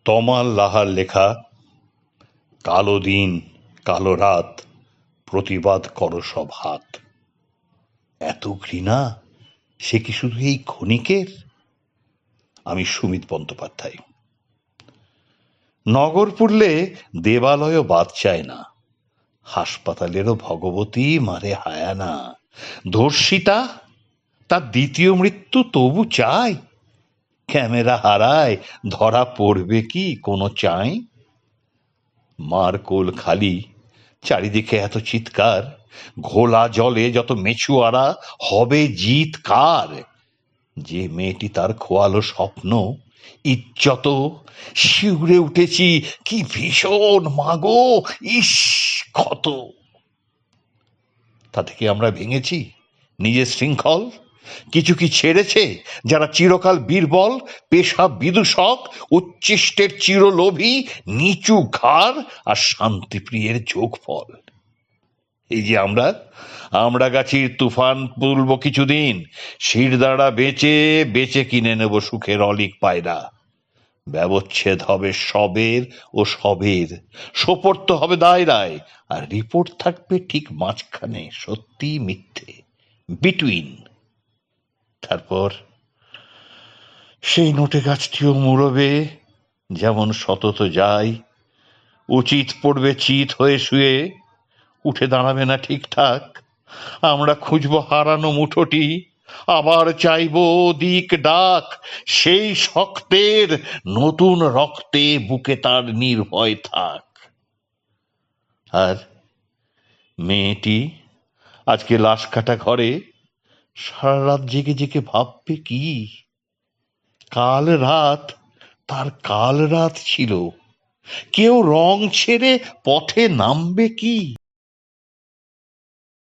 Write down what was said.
তমাল লাহার লেখা কালো দিন কালো রাত, প্রতিবাদ করো সব হাত। এত ঘৃণা সে কি শুধু এই ক্ষণিকের? আমি সুমিত বন্দ্যোপাধ্যায়। নগর পুরলে দেবালয়ও বাদ চায় না, হাসপাতালেরও ভগবতী মারে হায়ানা। ধর্ষিতা তার দ্বিতীয় মৃত্যু তবু চায়, ক্যামেরা হারায় ধরা পড়বে কি কোনো চাই? মার কোল খালি, চারিদিকে এত চিৎকার, ঘোলা জলে যত মেছুয়ারা, হবে জিত কার? যে মেয়েটি তার খোয়ালো স্বপ্ন ইজ্জত, শিউরে উঠেছি কি ভীষণ মাগো, ইস ক্ষত। তা থেকে আমরা ভেঙেছি নিজের শৃঙ্খল, কিছু কি ছেড়েছে যারা চিরকাল বীরবল, পেশা বিদূষক, উচ্ছিষ্টের চিরলোভী, নিচু ঘাড় আর শান্তিপ্রিয়ের যোগফল। এই যে আমরা গাছির তুফান তুলব কিছুদিন, শিরদাঁড়া বেচে বেচে কিনে নেব সুখের অলিক পায়রা। ব্যবচ্ছেদ হবে সবের ও সবের, সোপর্দ হবে দায়রায়, আর রিপোর্ট থাকবে ঠিক মাঝখানে, সত্যি মিথ্যে, বিটুইন। তারপর সেই নোটে গাছটিও মুড়বে যেমন সতত যায়, উচিত পড়বে চিত হয়ে শুয়ে, উঠে দাঁড়াবে না ঠিকঠাক। আমরা খুঁজবো হারানো মুঠোটি, আবার চাইবো দিক ডাক, সেই শক্তের নতুন রক্তে বুকে তার নির্ভয় থাক। আর মেয়েটি আজকে লাশ কাটা ঘরে সারা রাত জেগে জেগে ভাববে কি, কাল রাত তার কাল রাত ছিল, কেউ রং ছেড়ে পথে নামবে কি?